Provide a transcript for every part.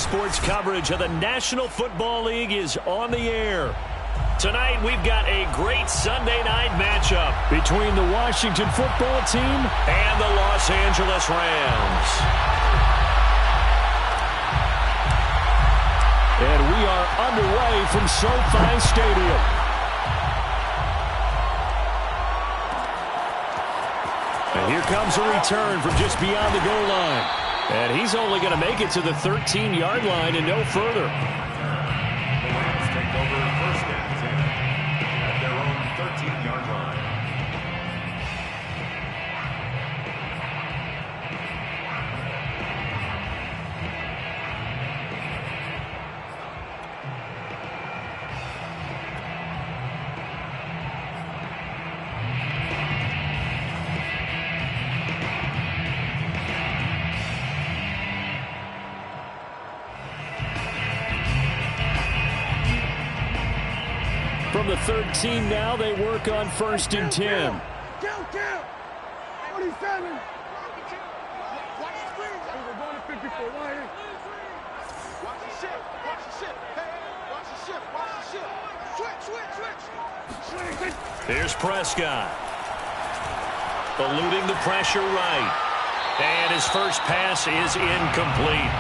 sports coverage of the National Football League is on the air. Tonight, we've got a great Sunday night matchup between the Washington football team and the Los Angeles Rams. And we are underway from SoFi Stadium. And here comes a return from just beyond the goal line. And he's only going to make it to the 13-yard line and no further. The Rams take over first and 10 at their own 13-yard line. From the 13 now, they work on first and 10. Count. 47. Watch the screen. We're going to 54. Why? Watch the shift. Watch the shift. Hey, watch the shift. Watch the shift. Switch. Here's Prescott. Eluding the pressure right. And his first pass is incomplete.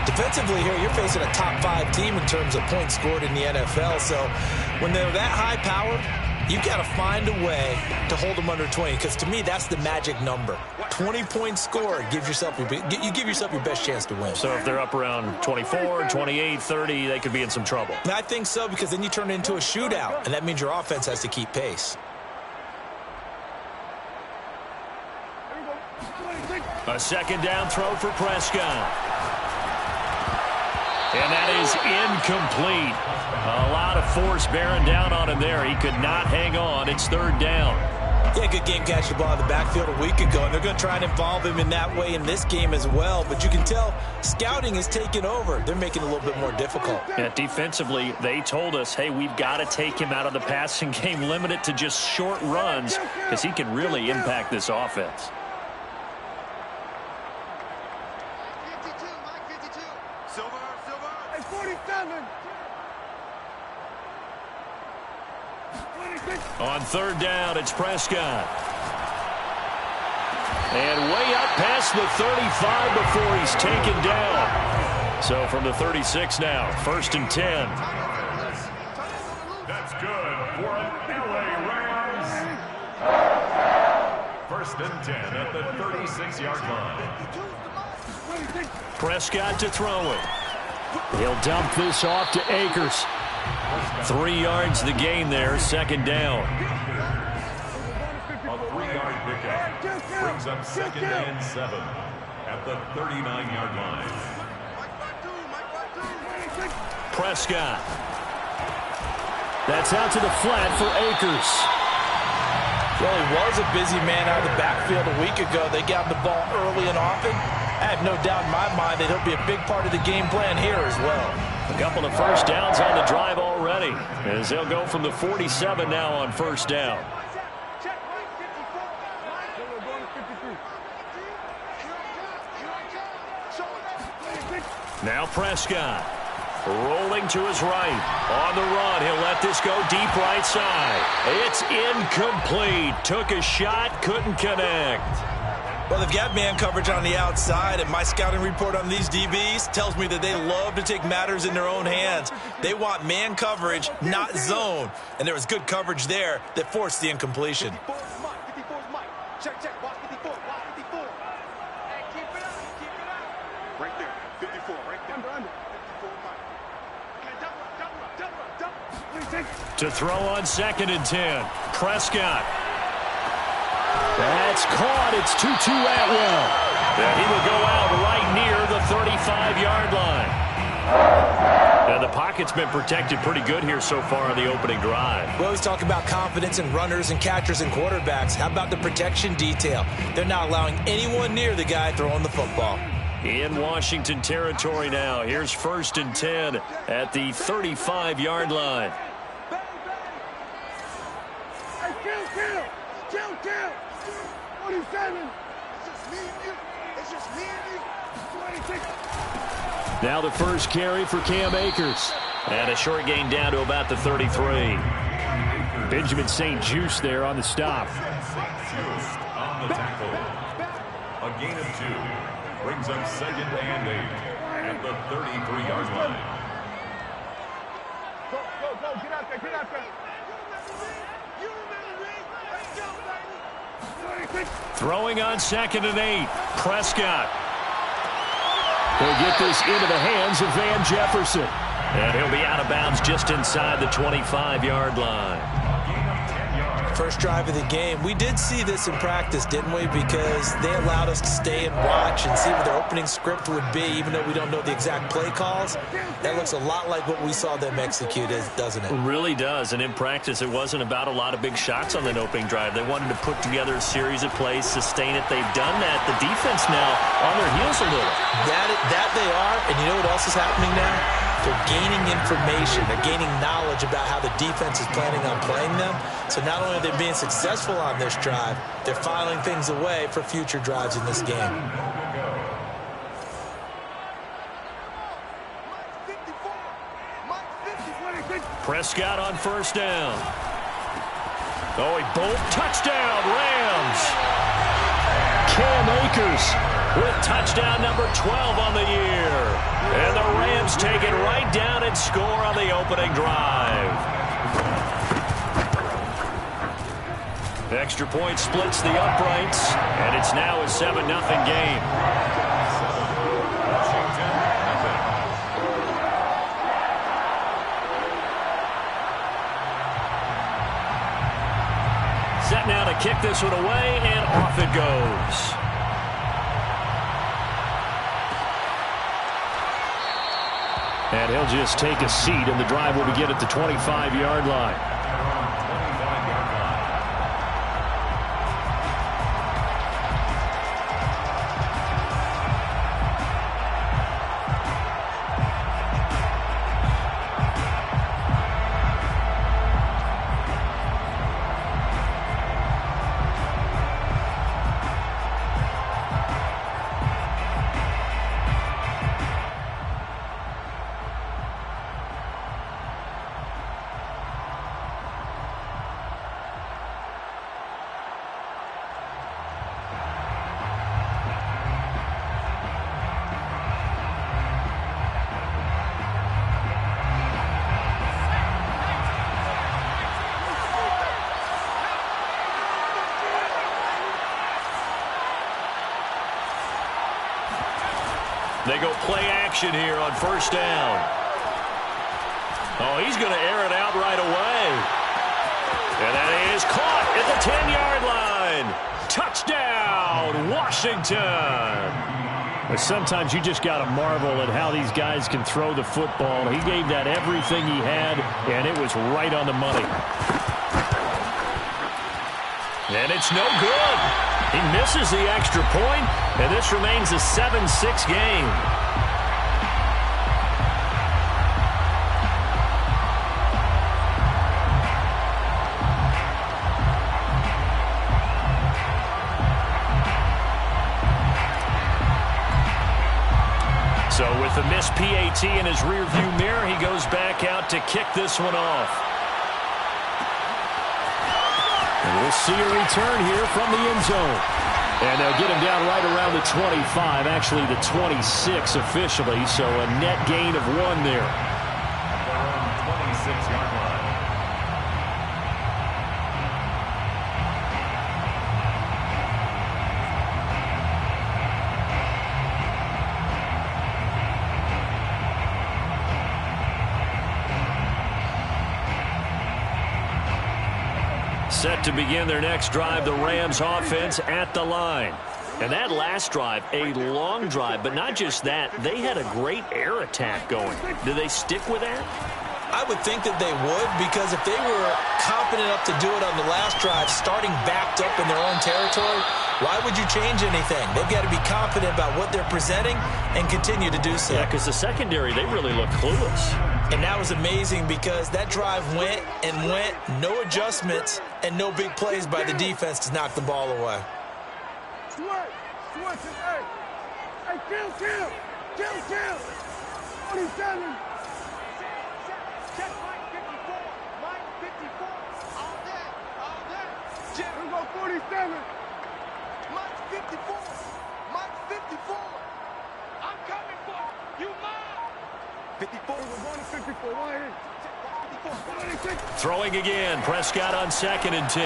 Defensively here, you're facing a top 5 team in terms of points scored in the NFL. So when they're that high-powered, you've got to find a way to hold them under 20. Because to me, that's the magic number. 20-point score gives yourself you give yourself your best chance to win. So if they're up around 24, 28, 30, they could be in some trouble. And I think so, because then you turn it into a shootout, and that means your offense has to keep pace. A second down throw for Prescott. And that is incomplete. A lot of force bearing down on him there. He could not hang on. It's third down. Yeah, good game catching the ball in the backfield a week ago, and they're going to try and involve him in that way in this game as well. But you can tell scouting is taking over. They're making it a little bit more difficult. Yeah, defensively, they told us, hey, we've got to take him out of the passing game, limit it to just short runs, because he can really impact this offense. On third down, it's Prescott. And way up past the 35 before he's taken down. So from the 36 now, first and 10. That's good for an LA Rams. First and 10 at the 36-yard line. Prescott to throw it. He'll dump this off to Akers. 3 yards the gain there, second down. A 3-yard pickup brings up second and 7 at the 39-yard line. Prescott. That's out to the flat for Akers. Well, he was a busy man out of the backfield a week ago. They got the ball early and often. I have no doubt in my mind that he'll be a big part of the game plan here as well. A couple of first downs on the drive already, as they'll go from the 47 now on first down. Now Prescott rolling to his right. On the run, he'll let this go deep right side. It's incomplete. Took a shot, couldn't connect. Well, they've got man coverage on the outside, and my scouting report on these DBs tells me that they love to take matters in their own hands. They want man coverage, not zone. And there was good coverage there that forced the incompletion. Check. Watch 54. Watch 54. Hey, keep it up. Right there. 54. Right there. Under. 54. To throw on second and 10. Prescott. That's caught. It's Tutu Atwell. And he will go out right near the 35-yard line. Now, the pocket's been protected pretty good here so far on the opening drive. We always talk about confidence in runners and catchers and quarterbacks. How about the protection detail? They're not allowing anyone near the guy throwing the football. In Washington territory now. Here's first and 10 at the 35-yard line. Kill. 47. It's just me and you. Now the first carry for Cam Akers. And a short gain down to about the 33. Benjamin St. Juste there on the stop. Just on the tackle. A gain of 2 brings up 2nd and 8 at the 33-yard line. Go, get out there, get out there. Throwing on 2nd and 8. Prescott. He'll get this into the hands of Van Jefferson. And he'll be out of bounds just inside the 25-yard line. First drive of the game. We did see this in practice, didn't we? Because they allowed us to stay and watch and see what their opening script would be, even though we don't know the exact play calls. That looks a lot like what we saw them execute, doesn't it? It really does. And in practice, it wasn't about a lot of big shots on that opening drive. They wanted to put together a series of plays, sustain it. They've done that. The defense now on their heels a little. That they are. And you know what else is happening now? They're gaining information. They're gaining knowledge about how the defense is planning on playing them. So not only are they being successful on this drive, they're filing things away for future drives in this game. Prescott on first down. Oh, he bolt touchdown, Rams. Cam Akers with touchdown number 12 on the year. And the Rams take it right down and score on the opening drive. Extra point splits the uprights, and it's now a 7-0 game. Set now to kick this one away, and off it goes. And he'll just take a seat, and the drive will begin at the 25-yard line. They go play action here on first down. Oh, he's going to air it out right away. And that is caught at the 10-yard line. Touchdown, Washington. But sometimes you just got to marvel at how these guys can throw the football. He gave that everything he had, and it was right on the money. And it's no good. He misses the extra point, and this remains a 7-6 game. So with the missed PAT in his rearview mirror, he goes back out to kick this one off. And we'll see a return here from the end zone. And they'll get him down right around the 25, actually the 26 officially, so a net gain of 1 there. 26-yard line. Set to begin their next drive, the Rams offense at the line. And that last drive, a long drive, but not just that. They had a great air attack going. Do they stick with that? I would think that they would, because if they were confident enough to do it on the last drive, starting backed up in their own territory, why would you change anything? They've got to be confident about what they're presenting and continue to do so. Yeah, because the secondary, they really look clueless. And that was amazing because that drive went and went, no adjustments, and no big plays by the defense to knock the ball away. Hey, kill. 27. Check Mike 54. Mike 54. All that. Check. Here we go, 47. Mike 54. Mike 54. I'm coming for you, Mike. 54. We're going to 54. Right here. 54. Throwing again. Prescott on 2nd and 10.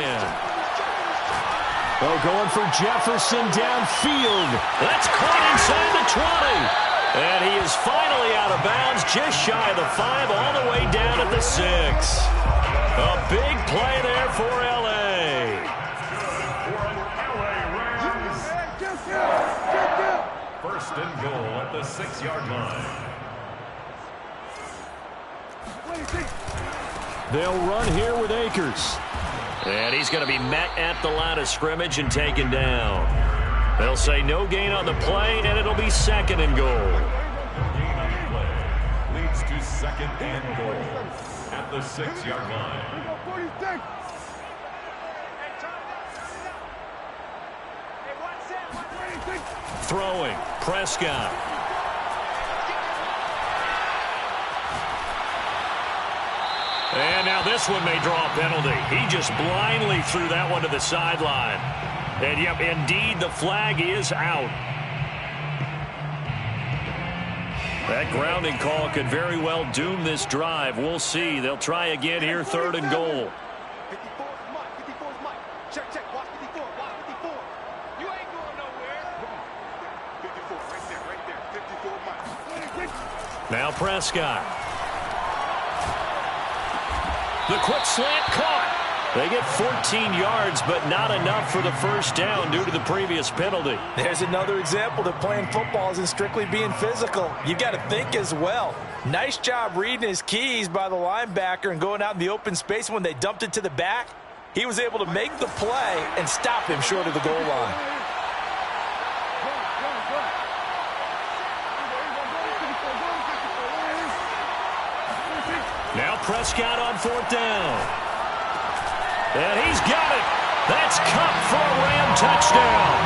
Oh, going for Jefferson downfield. That's caught inside the 20. And he is finally out of bounds, just shy of the 5, all the way down at the 6. A big play there for L.A. First and goal at the 6-yard line. They'll run here with Akers. And he's going to be met at the line of scrimmage and taken down. They'll say no gain on the play, and it'll be 2nd and goal. Gain on the play leads to 2nd and goal at the 6-yard line. Throwing, Prescott. And now this one may draw a penalty. He just blindly threw that one to the sideline. And, yep, indeed, the flag is out. That grounding call could very well doom this drive. We'll see. They'll try again here, 3rd and goal. 54 is Mike. 54 is Mike. Check. Watch 54. Watch 54. You ain't going nowhere. 54, right there. 54 Mike. Now Prescott. The quick slant caught. They get 14 yards, but not enough for the first down due to the previous penalty. There's another example that playing football isn't strictly being physical. You've got to think as well. Nice job reading his keys by the linebacker and going out in the open space. When they dumped it to the back, he was able to make the play and stop him short of the goal line. Now Prescott on 4th down. And he's got it. That's Kupp for a Ram touchdown.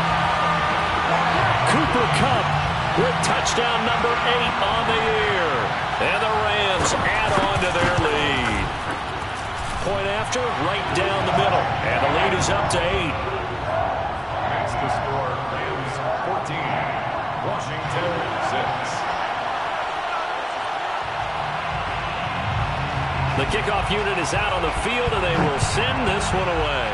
Cooper Kupp with touchdown number 8 on the year. And the Rams add on to their lead. Point after, right down the middle. And the lead is up to 8. That's the score. Rams 14, Washington 6. The kickoff unit is out on the field, and they will send this one away.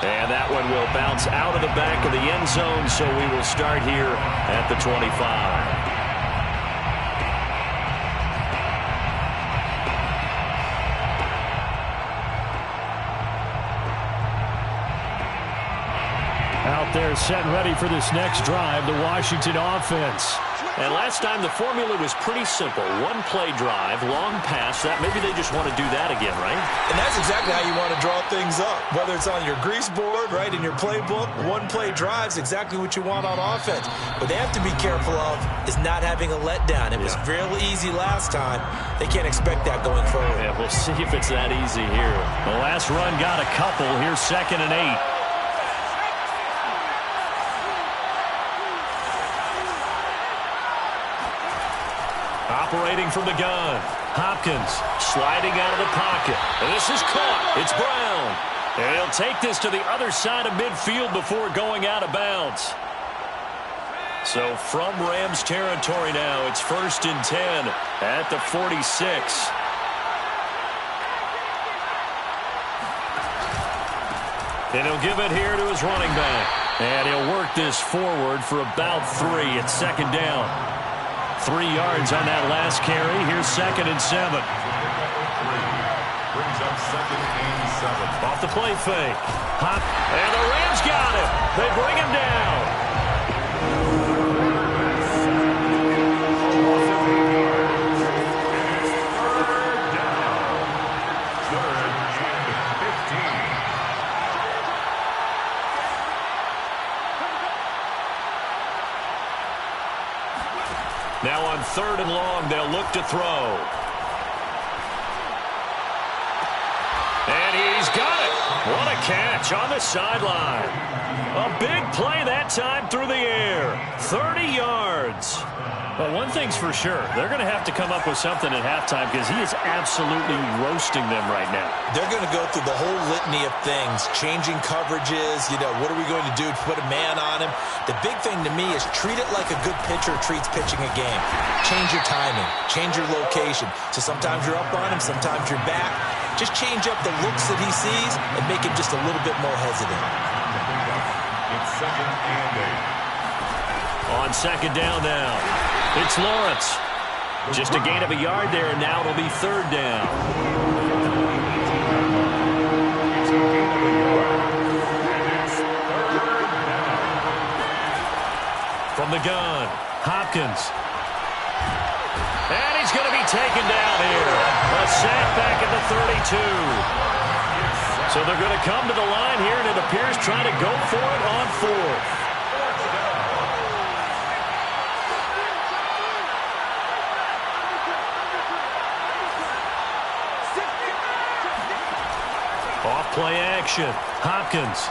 And that one will bounce out of the back of the end zone, so we will start here at the 25. Out there set and ready for this next drive, the Washington offense. And last time the formula was pretty simple. One play drive, long pass. That maybe they just want to do that again, right? And that's exactly how you want to draw things up. Whether it's on your grease board, right, in your playbook, one play drive's exactly what you want on offense. What they have to be careful of is not having a letdown. It was real easy last time. They can't expect that going forward. Yeah, we'll see if it's that easy here. The last run got a couple. Here's 2nd and 8. Operating from the gun. Hopkins sliding out of the pocket. And this is caught. It's Brown. And he'll take this to the other side of midfield before going out of bounds. So from Rams territory now, it's 1st and 10 at the 46. And he'll give it here to his running back. And he'll work this forward for about 3. It's 2nd down. 3 yards on that last carry. Here's 2nd and 7. Brings up 2nd and 7. Off the play fake. Hop. And the Rams got him. They bring him down. Now on 3rd and long, they'll look to throw. And he's got it. What a catch. catch on the sideline. A big play that time through the air. 30 yards. Well, one thing's for sure. They're going to have to come up with something at halftime because he is absolutely roasting them right now. They're going to go through the whole litany of things, changing coverages, what are we going to do to put a man on him? The big thing to me is treat it like a good pitcher treats pitching a game. Change your timing, change your location. So sometimes you're up on him, sometimes you're back. Just change up the looks that he sees and make him just a little bit more hesitant. It's second and 8. On second down now, it's Lawrence. Just a gain of a yard there, and now it'll be third down. From the gun, Hopkins. And he's going to be taken down here. A sack back at the 32. So they're going to come to the line here, and it appears trying to go for it on fourth. Off-play action. Hopkins.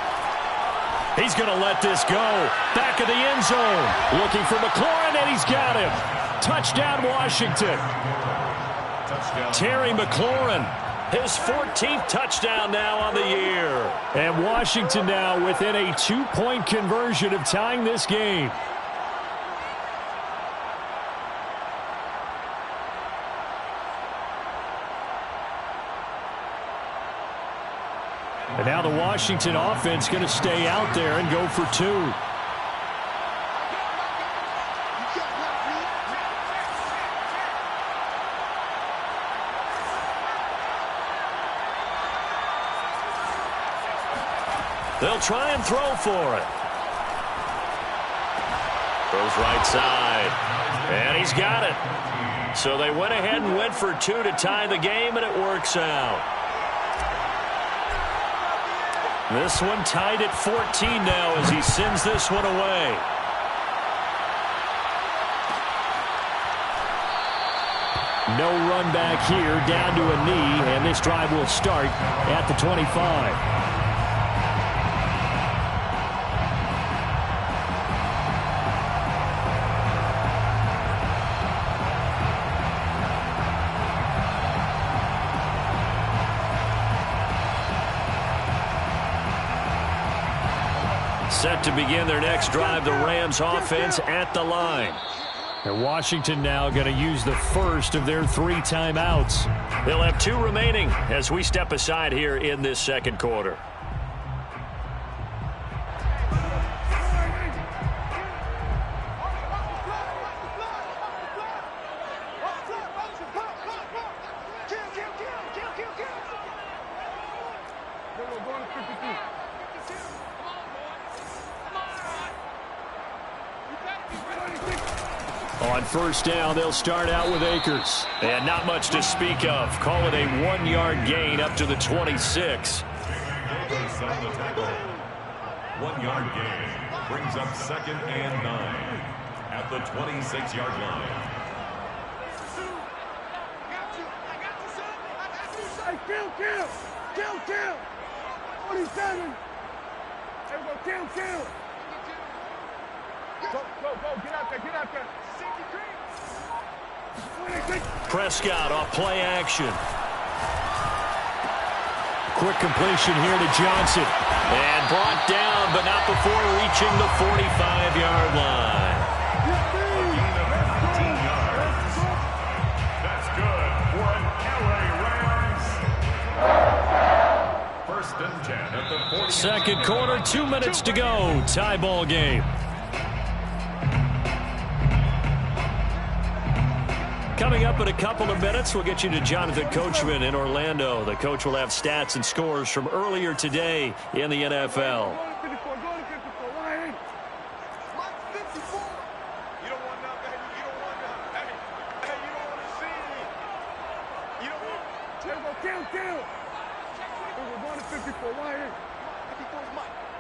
He's going to let this go. Back of the end zone. Looking for McLaurin, and he's got him. Touchdown, Washington. Touchdown. Terry McLaurin. His 14th touchdown now on the year. And Washington now within a 2-point conversion of tying this game. And now the Washington offense going to stay out there and go for two. They'll try and throw for it. Throws right side. And he's got it. So they went ahead and went for two to tie the game, and it works out. This one tied at 14 now as he sends this one away. No run back here, down to a knee, and this drive will start at the 25. Set to begin their next drive, the Rams offense at the line. And Washington now going to use the first of their 3 timeouts. They'll have 2 remaining as we step aside here in this second quarter. On first down, they'll start out with Akers. And not much to speak of. Call it a 1-yard gain up to the 26. 1-yard gain brings up second and 9 at the 26-yard line. Hey, kill. 47. Hey, go, kill. Go, get out there. Prescott off play action. Quick completion here to Johnson. And brought down, but not before reaching the 45-yard line. A gain of 15 yards. That's good for an LA Rams. First and 10 at the 40. Second quarter, 2 minutes to go. Tie ball game. Coming up in a couple of minutes, we'll get you to Jonathan Coachman in Orlando. The coach will have stats and scores from earlier today in the NFL.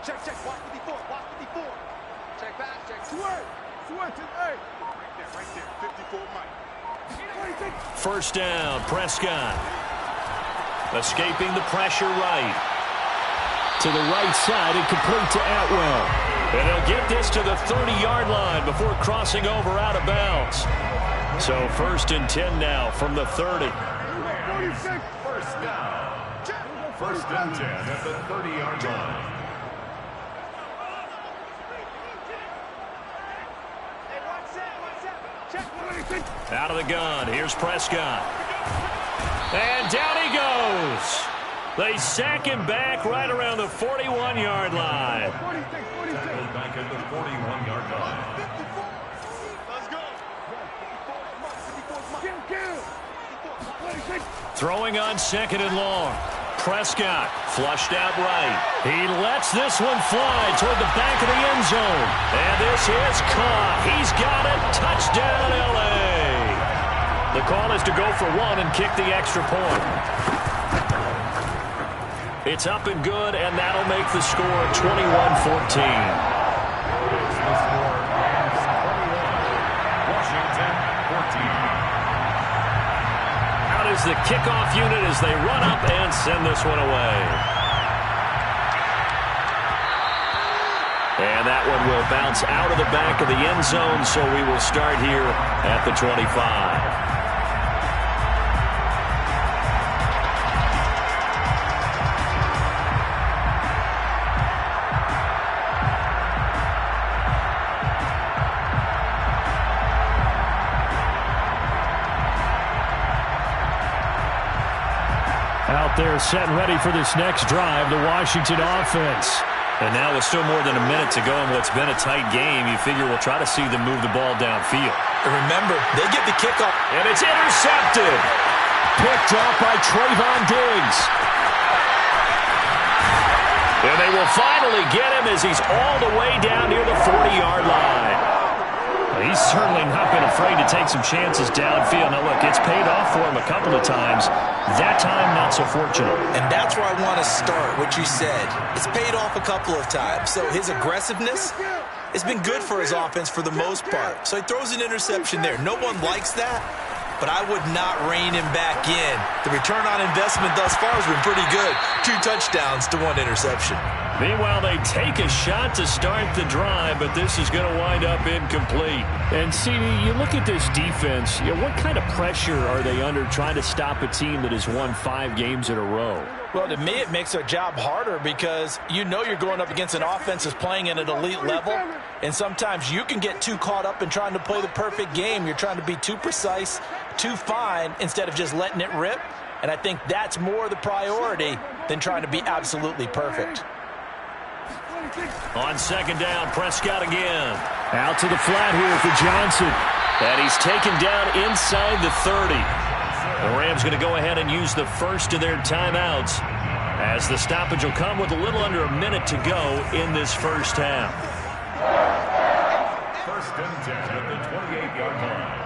Check, watch 54. Check back, check. Switch, hey. Right there, 54 Mike. First down, Prescott. Escaping the pressure right. to the right side and complete to Atwell. And he'll get this to the 30-yard line before crossing over out of bounds. So 1st and 10 now from the 30. First down. 1st and 10 at the 30-yard line. Out of the gun. Here's Prescott. And down he goes. They sack him back right around the 41-yard line. Tackled back at the 41-yard line. Throwing on 2nd and long. Prescott flushed out right. He lets this one fly toward the back of the end zone. And this is caught. He's got it. Touchdown, L.A. The call is to go for 1 and kick the extra point. It's up and good, and that'll make the score 21-14. Is the kickoff unit as they run up and send this one away. And that one will bounce out of the back of the end zone, so we will start here at the 25. Out there set and ready for this next drive, the Washington offense. And now with still more than a minute to go in what's been a tight game, you figure we'll try to see them move the ball downfield. And remember, they get the kickoff. And it's intercepted. Picked off by Trayvon Diggs. And they will finally get him as he's all the way down near the 40-yard line. He's certainly not been afraid to take some chances downfield. Now, look, it's paid off for him a couple of times. That time, not so fortunate. And that's where I want to start, what you said. It's paid off a couple of times. So his aggressiveness has been good for his offense for the most part. So he throws an interception there. No one likes that, but I would not rein him back in. The return on investment thus far has been pretty good. 2 touchdowns to 1 interception. Meanwhile, they take a shot to start the drive, but this is going to wind up incomplete. And, CD, you look at this defense, what kind of pressure are they under trying to stop a team that has won 5 games in a row? Well, to me, it makes their job harder because you know you're going up against an offense that's playing at an elite level, and sometimes you can get too caught up in trying to play the perfect game. You're trying to be too precise, too fine, instead of just letting it rip, and I think that's more the priority than trying to be absolutely perfect. On 2nd down, Prescott again. Out to the flat here for Johnson. And he's taken down inside the 30. The Rams going to go ahead and use the first of their timeouts as the stoppage will come with a little under a minute to go in this first half. 1st and 10 at the 28-yard line.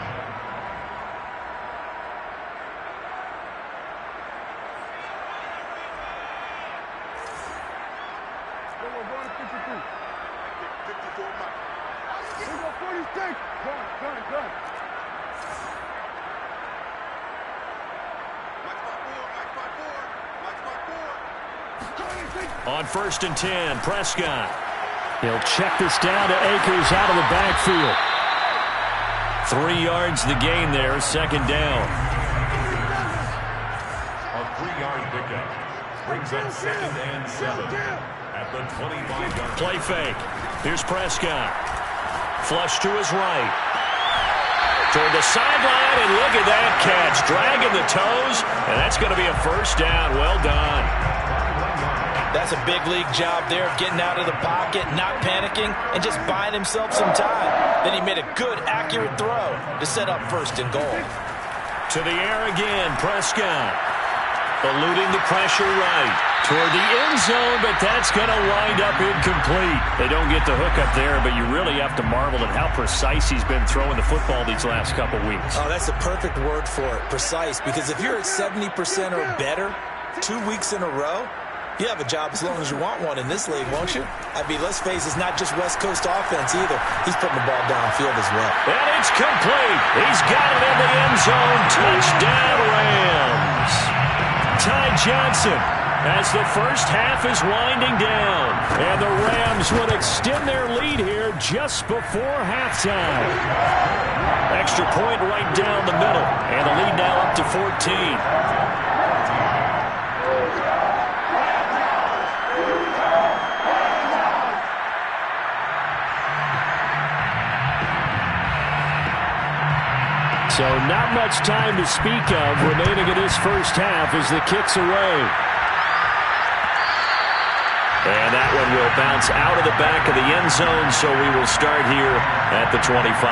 On 1st and 10, Prescott. He'll check this down to Akers out of the backfield. 3 yards the gain there, 2nd down. A 3-yard pickup brings up 2nd and 7 at the 25-yard. Play fake. Here's Prescott. Flush to his right. Toward the sideline, and look at that catch. Dragging the toes, and that's going to be a 1st down. Well done. That's a big league job there of getting out of the pocket, not panicking, and just buying himself some time. Then he made a good, accurate throw to set up 1st and goal. To the air again, Prescott. Eluding the pressure right. Toward the end zone, but that's going to wind up incomplete. They don't get the hook up there, but you really have to marvel at how precise he's been throwing the football these last couple weeks. Oh, that's the perfect word for it, precise, because if you're at 70% or better 2 weeks in a row, you have a job as long as you want one in this league, won't you? I mean, let's face it, it's not just West Coast offense either. He's putting the ball downfield as well. And it's complete. He's got it in the end zone. Touchdown, Rams. Ty Johnson as the first half is winding down. And the Rams would extend their lead here just before halftime. Extra point right down the middle. And the lead now up to 14. So not much time to speak of remaining in this first half as the kick's away. And that one will bounce out of the back of the end zone, so we will start here at the 25.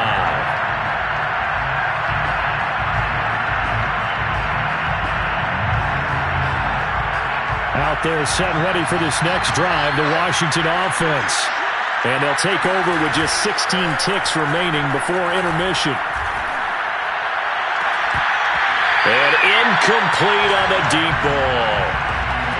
Out there set and ready for this next drive, the Washington offense. And they'll take over with just 16 ticks remaining before intermission. And incomplete on the deep ball.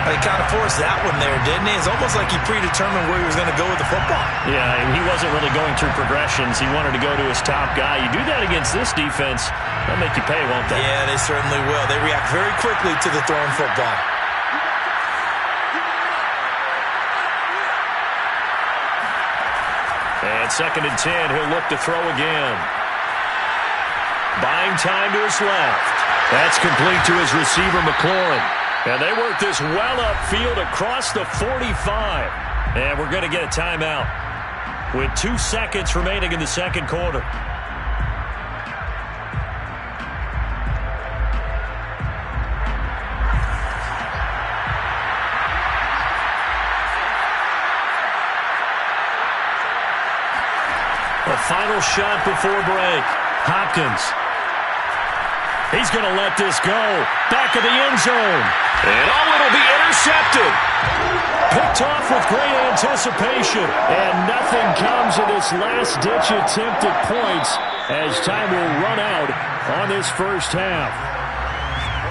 He kind of forced that one there, didn't he? It's almost like he predetermined where he was going to go with the football. Yeah, he wasn't really going through progressions. He wanted to go to his top guy. You do that against this defense, they'll make you pay, won't they? Yeah, they certainly will. They react very quickly to the thrown football. And 2nd and 10, he'll look to throw again. Buying time to his left. That's complete to his receiver, McLaurin. And they work this well upfield across the 45. And we're going to get a timeout with 2 seconds remaining in the second quarter. The final shot before break. Hopkins. He's going to let this go. Back of the end zone. And it'll be intercepted. Picked off with great anticipation. And nothing comes of this last-ditch attempt at points as time will run out on this first half.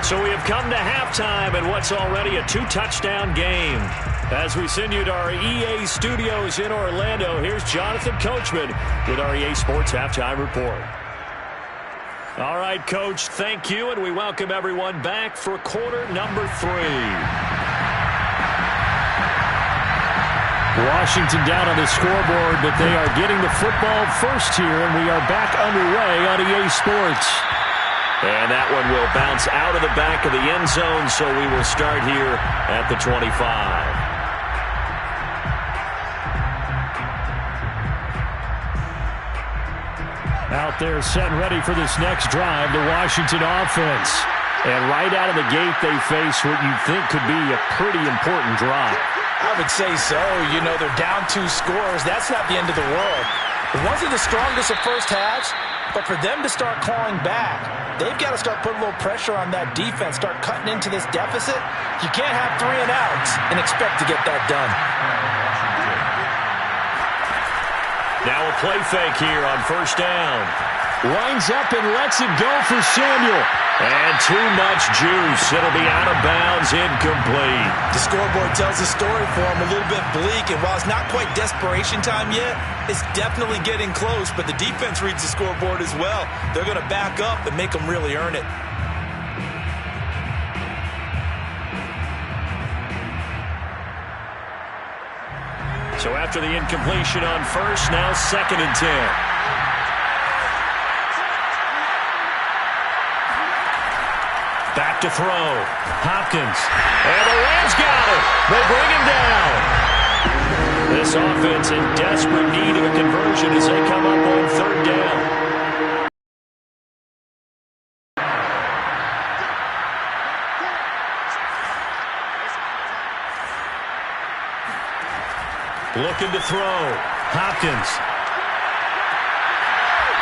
So we have come to halftime in what's already a 2-touchdown game. As we send you to our EA studios in Orlando, here's Jonathan Coachman with our EA Sports Halftime Report. All right, Coach, thank you, and we welcome everyone back for quarter number 3. Washington down on the scoreboard, but they are getting the football first here, and we are back underway on EA Sports. And that one will bounce out of the back of the end zone, so we will start here at the 25. Out there set and ready for this next drive, the Washington offense. And right out of the gate, they face what you think could be a pretty important drive. I would say so. You know, they're down 2 scores. That's not the end of the world. The ones are the strongest of first halves, but for them to start clawing back, they've got to start putting a little pressure on that defense, start cutting into this deficit. You can't have 3 and outs and expect to get that done. Now a play fake here on first down. Lines up and lets it go for Samuel. And too much juice. It'll be out of bounds, incomplete. The scoreboard tells the story for him, a little bit bleak. And while it's not quite desperation time yet, it's definitely getting close. But the defense reads the scoreboard as well. They're going to back up and make them really earn it. So after the incompletion on first, now 2nd and 10. Back to throw. Hopkins. And the Rams got him. They bring him down. This offense in desperate need of a conversion as they come up on 3rd down. Looking to throw. Hopkins.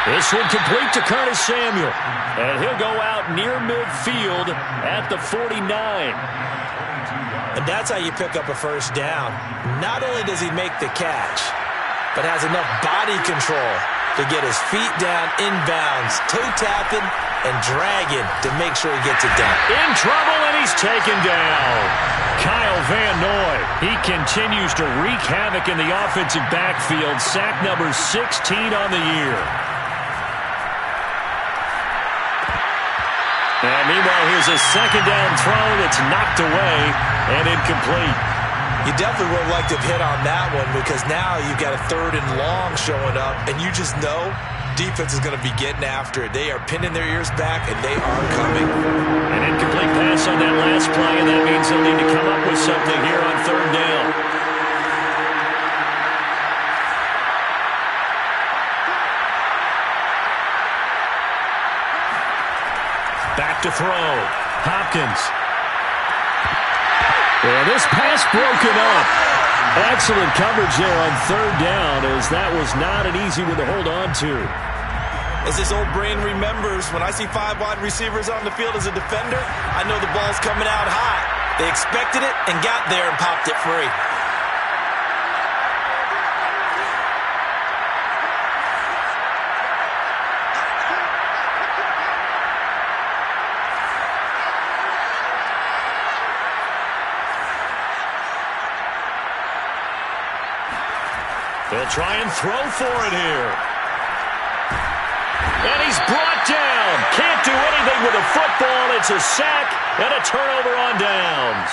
This one complete to Curtis Samuel. And he'll go out near midfield at the 49. And that's how you pick up a first down. Not only does he make the catch, but has enough body control to get his feet down inbounds, toe tapping and dragging to make sure he gets it done. In trouble, and he's taken down. Kyle Van Noy, he continues to wreak havoc in the offensive backfield. Sack number 16 on the year. And Meanwhile, here's a second down throw that's knocked away and incomplete. You definitely would like to have hit on that one because now you've got a 3rd and long showing up, and you just know defense is going to be getting after it. They are pinning their ears back, and they are coming. An incomplete pass on that last play, and that means they'll need to come up with something here on 3rd down. Back to throw. Hopkins. And this pass broken up. Excellent coverage there on 3rd down, as that was not an easy one to hold on to. As his old brain remembers, when I see 5 wide receivers on the field as a defender, I know the ball's coming out high. They expected it and got there and popped it free. They'll try and throw for it here. And he's brought down. Can't do anything with a football. It's a sack and a turnover on downs.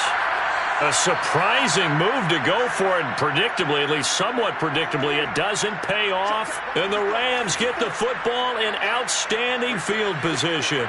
A surprising move to go for it. Predictably, at least somewhat predictably, it doesn't pay off. And the Rams get the football in outstanding field position.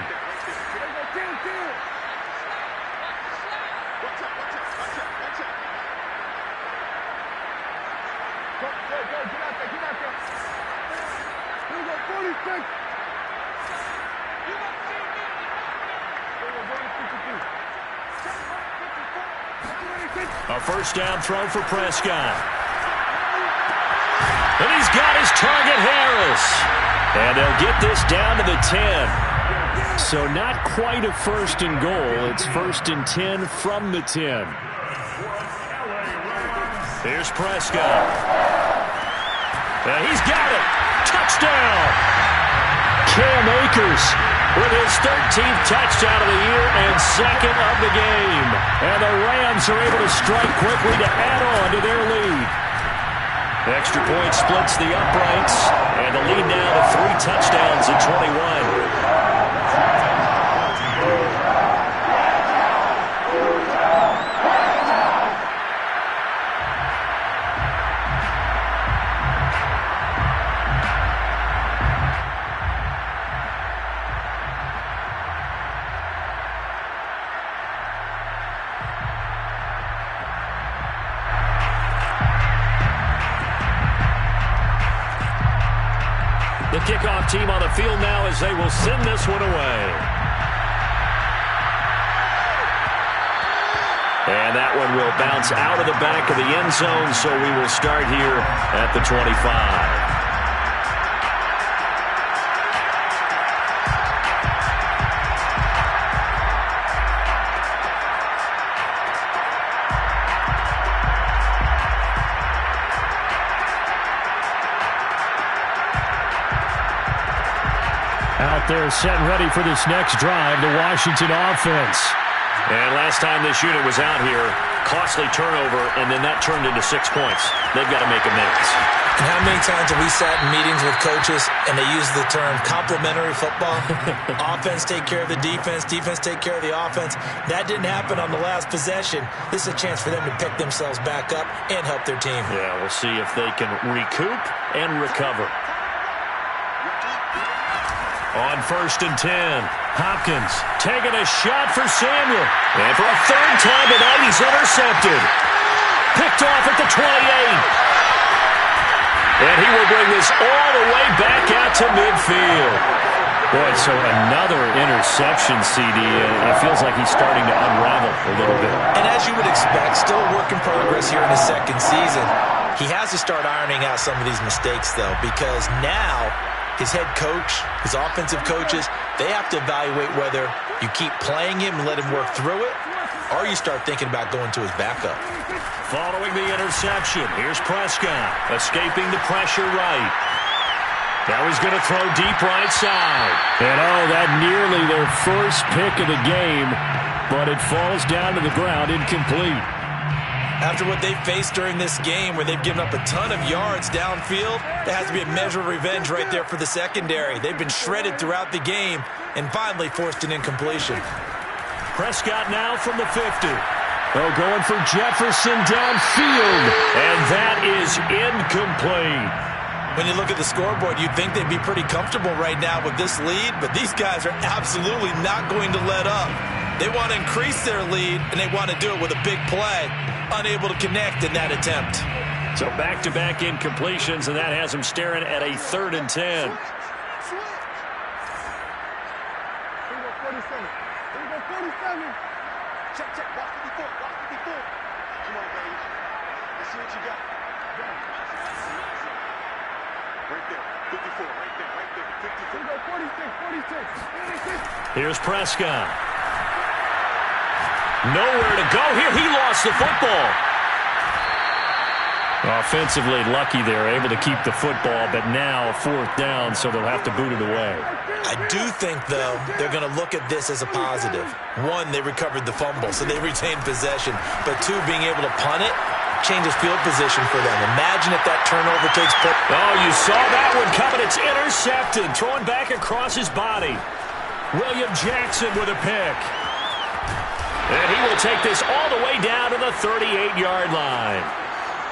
A first down throw for Prescott. And he's got his target, Harris. And they'll get this down to the 10. So not quite a 1st and goal. It's 1st and 10 from the 10. Here's Prescott. And he's got it. Touchdown. Cam Akers with his 13th touchdown of the year and 2nd of the game. And the Rams are able to strike quickly to add on to their lead. Extra point splits the uprights, and the lead now to 3 touchdowns at 21. The kickoff team on the field now as they will send this one away. And that one will bounce out of the back of the end zone, so we will start here at the 25. Out there set and ready for this next drive, the Washington offense. And last time this unit was out here, costly turnover, and then that turned into 6 points. They've got to make amends. And how many times have we sat in meetings with coaches and they use the term complementary football? Offense take care of the defense, defense take care of the offense. That didn't happen on the last possession. This is a chance for them to pick themselves back up and help their team. Yeah, we'll see if they can recoup and recover. On 1st and 10, Hopkins taking a shot for Samuel. And for a 3rd time tonight, he's intercepted. Picked off at the 28. And he will bring this all the way back out to midfield. Boy, so another interception, CD. It feels like he's starting to unravel a little bit. And as you would expect, still a work in progress here in his 2nd season. He has to start ironing out some of these mistakes, though, because now his head coach, his offensive coaches, they have to evaluate whether you keep playing him and let him work through it, or you start thinking about going to his backup. Following the interception, here's Prescott, escaping the pressure right. Now he's going to throw deep right side. And that nearly their first pick of the game, but it falls down to the ground incomplete. After what they faced during this game where they've given up a ton of yards downfield, there has to be a measure of revenge right there for the secondary. They've been shredded throughout the game and finally forced an incompletion. Prescott now from the 50. Oh, going for Jefferson downfield, and that is incomplete. When you look at the scoreboard, you'd think they'd be pretty comfortable right now with this lead, but these guys are absolutely not going to let up. They want to increase their lead, and they want to do it with a big play. Unable to connect in that attempt. So back-to-back incompletions, and that has them staring at a 3rd and 10. Check, check. Watch 54. Watch 54. Come on, baby. Let's see what you got. Right there. 54. Right there. Right there. 54. 46. 46. Here's Prescott. Nowhere to go here. He lost the football. Offensively lucky they're able to keep the football, but now 4th down, so they'll have to boot it away. I do think, though, they're going to look at this as a positive. 1, they recovered the fumble, so they retained possession. But 2, being able to punt it changes field position for them. Imagine if that turnover takes place. Oh, you saw that one coming. It's intercepted. Throwing back across his body. William Jackson with a pick. And he will take this all the way down to the 38-yard line.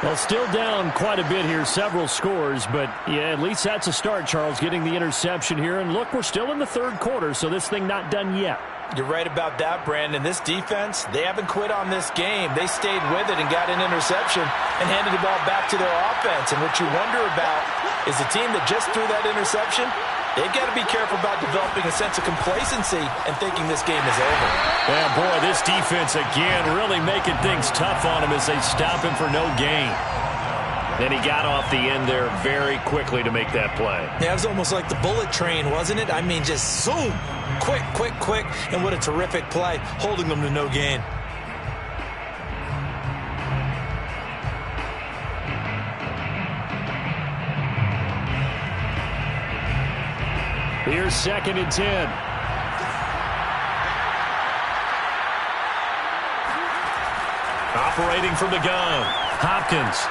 Well, still down quite a bit here, several scores, but yeah, at least that's a start, Charles, getting the interception here. And look, we're still in the 3rd quarter, so this thing not done yet. You're right about that, Brandon. This defense, they haven't quit on this game. They stayed with it and got an interception and handed the ball back to their offense. And what you wonder about is the team that just threw that interception, they've got to be careful about developing a sense of complacency and thinking this game is over. Yeah, boy, this defense again really making things tough on him as they stop him for no gain. Then he got off the end there very quickly to make that play. Yeah, it was almost like the bullet train, wasn't it? I mean, just zoom, quick, quick, quick, and what a terrific play, holding them to no gain. Here's 2nd and 10. Operating from the gun, Hopkins.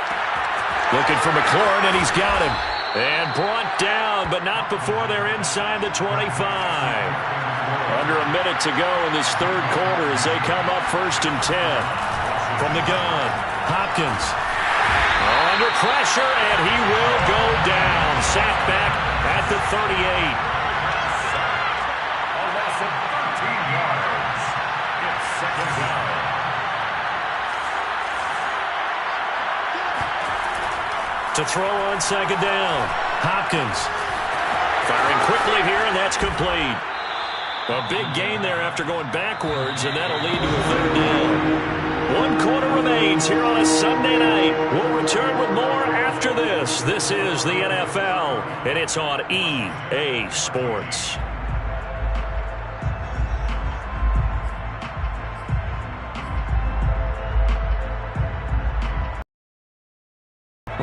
Looking for McLaurin, and he's got him. And brought down, but not before they're inside the 25. Under a minute to go in this 3rd quarter as they come up 1st and 10. From the gun, Hopkins. Under pressure, and he will go down. Sacked back at the 38. A loss of 13 yards. It's 2nd down. To throw on 2nd down, Hopkins. Firing quickly here, and that's complete. A big gain there after going backwards, and that'll lead to a 3rd down. 1 quarter remains here on a Sunday night. We'll return with more after this. This is the NFL, and it's on EA Sports.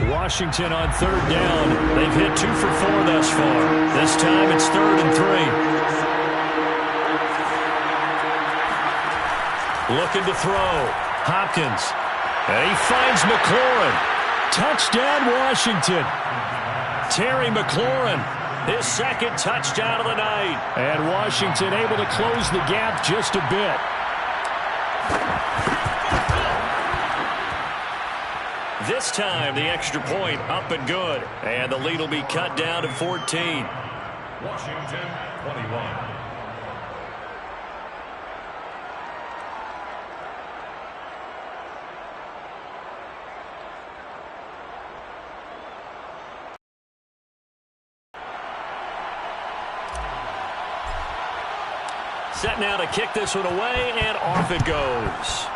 Washington on 3rd down. They've hit 2 for 4 thus far. This time it's 3rd and 3. Looking to throw. Hopkins. And he finds McLaurin. Touchdown, Washington. Terry McLaurin. His 2nd touchdown of the night. And Washington able to close the gap just a bit. This time, the extra point up and good. And the lead will be cut down to 14. Washington, 21. Set now to kick this one away, and off it goes.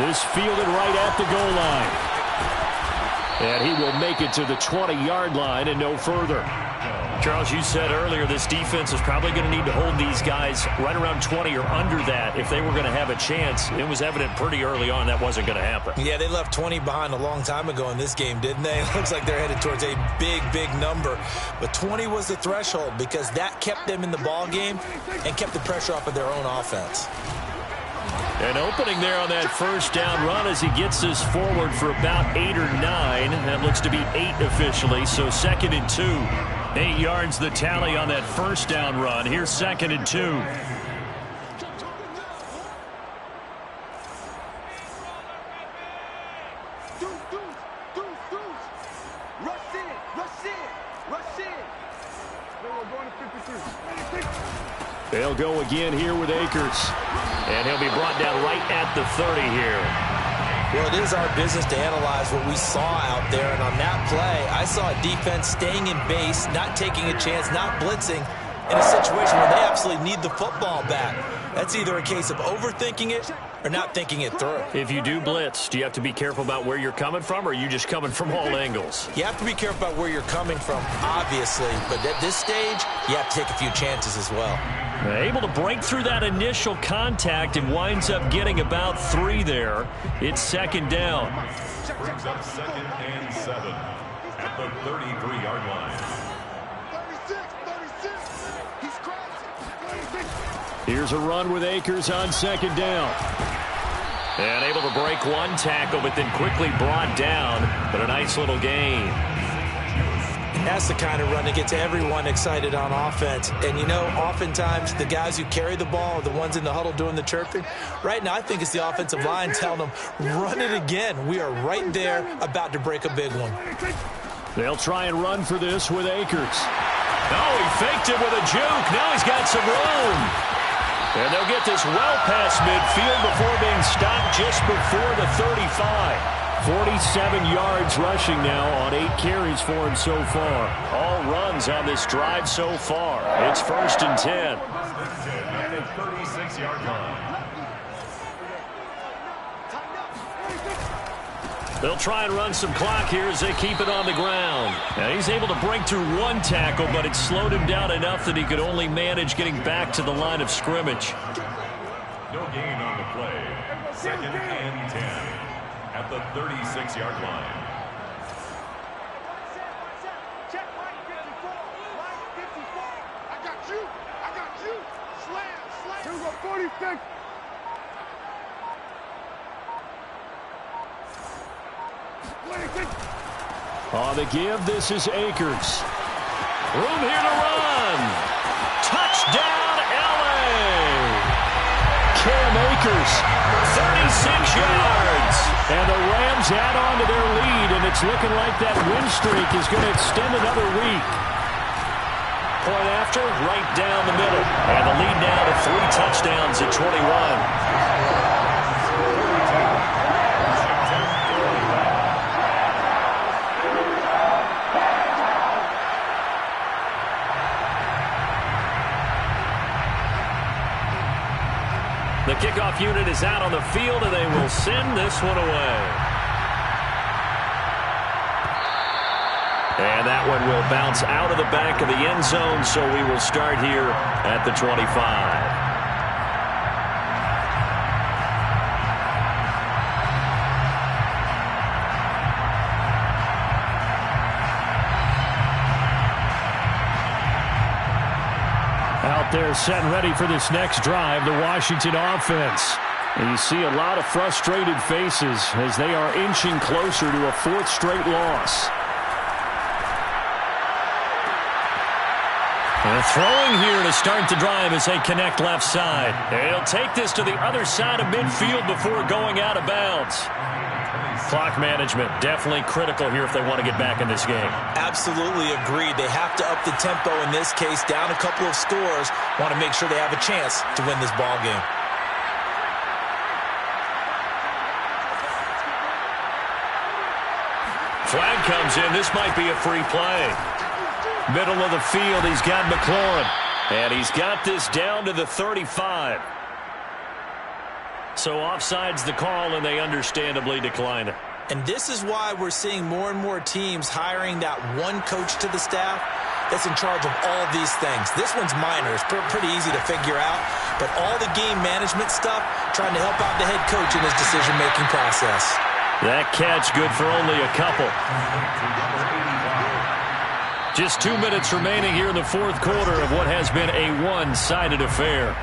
This fielded right at the goal line. And he will make it to the 20-yard line and no further. Charles, you said earlier this defense is probably going to need to hold these guys right around 20 or under that if they were going to have a chance. It was evident pretty early on that wasn't going to happen. Yeah, they left 20 behind a long time ago in this game, didn't they? It looks like they're headed towards a big, big number. But 20 was the threshold because that kept them in the ball game and kept the pressure off of their own offense. An opening there on that first down run as he gets this forward for about 8 or 9. That looks to be 8 officially, so 2nd and 2. 8 yards the tally on that first down run. Here's 2nd and 2. They'll go again here with Akers. And he'll be brought down right at the 30 here. Well, it is our business to analyze what we saw out there. And on that play, I saw a defense staying in base, not taking a chance, not blitzing in a situation where they absolutely need the football back. That's either a case of overthinking it or not thinking it through. If you do blitz, do you have to be careful about where you're coming from, or are you just coming from all angles? You have to be careful about where you're coming from, obviously. But at this stage, you have to take a few chances as well. Able to break through that initial contact and winds up getting about 3 there. It's 2nd down. Brings up 2nd and 7 at the 33-yard line. 36. He's crashing. Here's a run with Akers on 2nd down. And able to break one tackle, but then quickly brought down. But a nice little gain. That's the kind of run that gets everyone excited on offense. And, you know, oftentimes the guys who carry the ball are the ones in the huddle doing the chirping. Right now, I think it's the offensive line telling them, run it again. We are right there about to break a big one. They'll try and run for this with Akers. Oh, he faked it with a juke. Now he's got some room. And they'll get this well past midfield before being stopped just before the 35. 47 yards rushing now on 8 carries for him so far. All runs on this drive so far. It's 1st and 10. At the 36-yard line. They'll try and run some clock here as they keep it on the ground. Now he's able to break through one tackle, but it slowed him down enough that he could only manage getting back to the line of scrimmage. No gain on the play. 2nd and 10 at the 36-yard line. Check Mike 54. Mike 54. I got you. Slam. Here we go, 46. On the give, this is Akers. Room here to run. Touchdown, L.A. Cam Akers, 36 yards. And the Rams add on to their lead, and it's looking like that win streak is going to extend another week. Point after, right down the middle. And the lead now to 3 touchdowns at 21. The kickoff unit is out on the field, and they will send this one away. And that one will bounce out of the back of the end zone, so we will start here at the 25. They're set and ready for this next drive, the Washington offense. And you see a lot of frustrated faces as they are inching closer to a 4th straight loss. And throwing here to start the drive as they connect left side. They'll take this to the other side of midfield before going out of bounds. Clock management definitely critical here if they want to get back in this game. Absolutely agreed. They have to up the tempo in this case, down a couple of scores. Want to make sure they have a chance to win this ball game. Flag comes in. This might be a free play. Middle of the field, he's got McLaurin. And he's got this down to the 35. So offside's the call, and they understandably decline it. And this is why we're seeing more and more teams hiring that one coach to the staff that's in charge of all these things. This one's minor. It's pretty easy to figure out. But all the game management stuff, trying to help out the head coach in his decision-making process. That catch good for only a couple. Just 2 minutes remaining here in the 4th quarter of what has been a one-sided affair.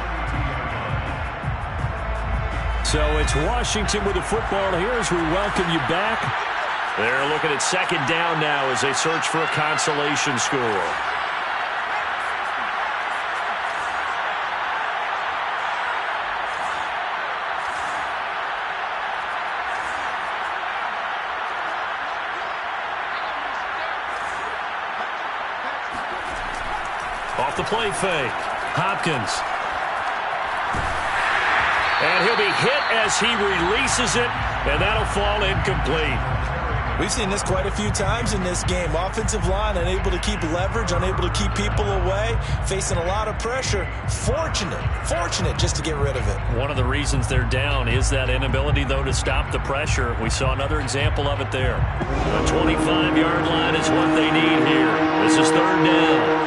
So it's Washington with the football here as we welcome you back. They're looking at 2nd down now as they search for a consolation score. the play fake. Hopkins. And he'll be hit as he releases it, and that'll fall incomplete. We've seen this quite a few times in this game. Offensive line unable to keep leverage, unable to keep people away, facing a lot of pressure. Fortunate just to get rid of it. One of the reasons they're down is that inability, though, to stop the pressure. We saw another example of it there. The 25-yard line is what they need here. This is third down.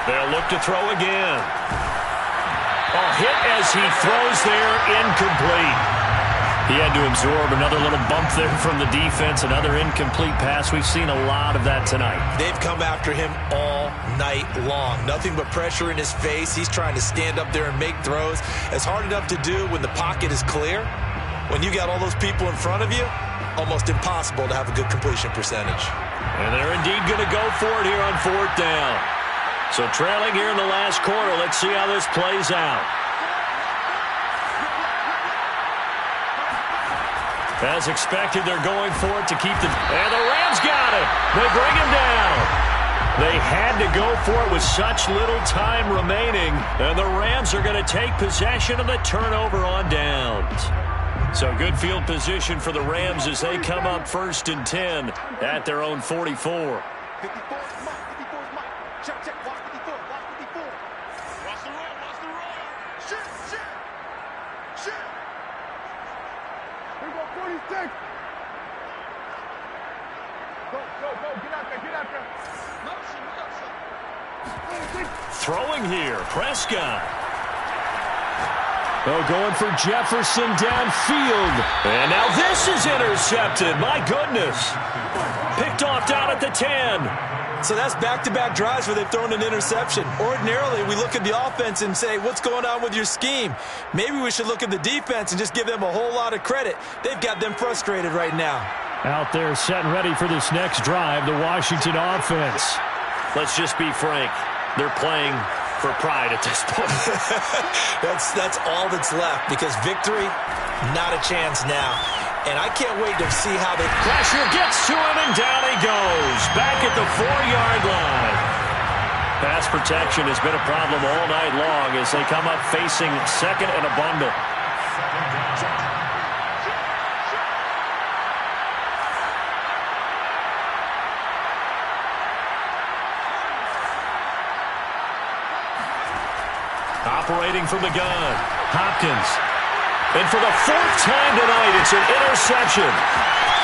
They'll look to throw again. Hit as he throws there, incomplete. He had to absorb another little bump there from the defense, another incomplete pass. We've seen a lot of that tonight. They've come after him all night long. Nothing but pressure in his face. He's trying to stand up there and make throws. It's hard enough to do when the pocket is clear. When you got all those people in front of you, almost impossible to have a good completion percentage. And they're indeed going to go for it here on fourth down. So trailing here in the last quarter, let's see how this plays out. As expected, they're going for it to keep the... And the Rams got it. They bring him down. They had to go for it with such little time remaining. And the Rams are going to take possession of the turnover on downs. So good field position for the Rams as they come up 1st and 10 at their own 44. 54 is Mike. 54 is Mike. Check. Watch 54. Watch the roll. Shoot. Here we go, 46. Go. Get out there. Motion. Throwing here, Prescott. Going for Jefferson downfield. And now this is intercepted. My goodness. Picked off down at the 10. So that's back-to-back drives where they've thrown an interception. Ordinarily, we look at the offense and say, what's going on with your scheme? Maybe we should look at the defense and just give them a whole lot of credit. They've got them frustrated right now. Out there set and ready for this next drive, the Washington offense. Let's just be frank. They're playing for pride at this point. That's all that's left because victory, not a chance now. And I can't wait to see how they... Pressure gets to him, and down he goes. Back at the 4-yard line. Pass protection has been a problem all night long as they come up facing second and a bundle. Operating from the gun, Hopkins. And for the 4th time tonight, it's an interception.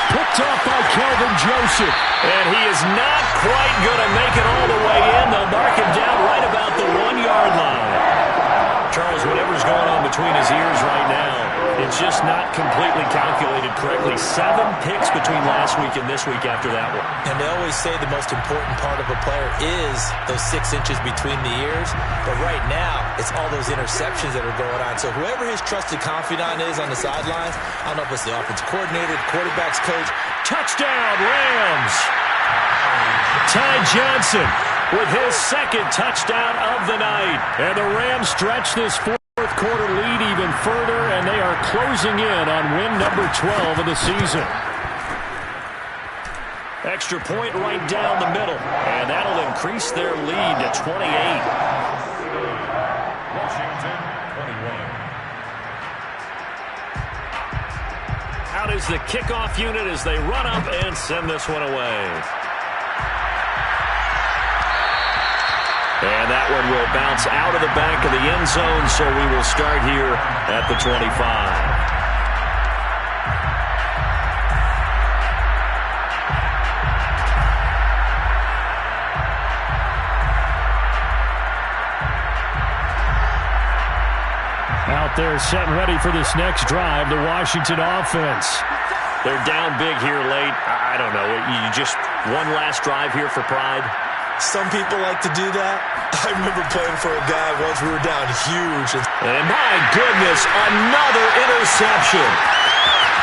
Picked off by Kelvin Joseph. And he is not quite going to make it all the way in. They'll mark him down right about the 1-yard line. Charles, whatever's going on between his ears right now, it's just not completely calculated correctly. 7 picks between last week and this week after that one. And they always say the most important part of a player is those 6 inches between the ears. But right now, it's all those interceptions that are going on. So whoever his trusted confidant is on the sidelines, I don't know if it's the offensive coordinator, the quarterback's coach. Touchdown, Rams! Ty Johnson with his 2nd touchdown of the night. And the Rams stretch this 4th quarter lead even further, and they are closing in on win number 12 of the season. Extra point right down the middle, and that'll increase their lead to 28. Washington, 21. Out is the kickoff unit as they run up and send this one away. And that one will bounce out of the back of the end zone, so we will start here at the 25. Out there set and ready for this next drive, the Washington offense. They're down big here late. I don't know. You just one last drive here for pride. Some people like to do that. I remember playing for a guy once we were down huge. And my goodness, another interception.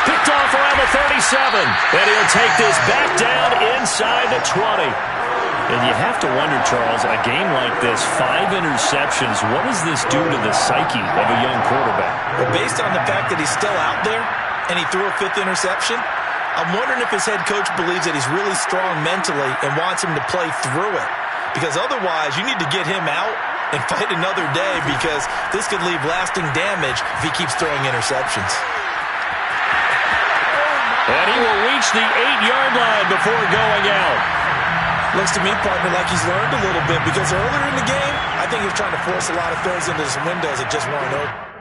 Picked off around the 37. And he'll take this back down inside the 20. And you have to wonder, Charles, a game like this, 5 interceptions, what does this do to the psyche of a young quarterback? Well, based on the fact that he's still out there and he threw a 5th interception, I'm wondering if his head coach believes that he's really strong mentally and wants him to play through it. Because otherwise, you need to get him out and fight another day, because this could leave lasting damage if he keeps throwing interceptions. And he will reach the 8-yard line before going out. Looks to me, partner, like he's learned a little bit, because earlier in the game, I think he was trying to force a lot of throws into some windows that just weren't open.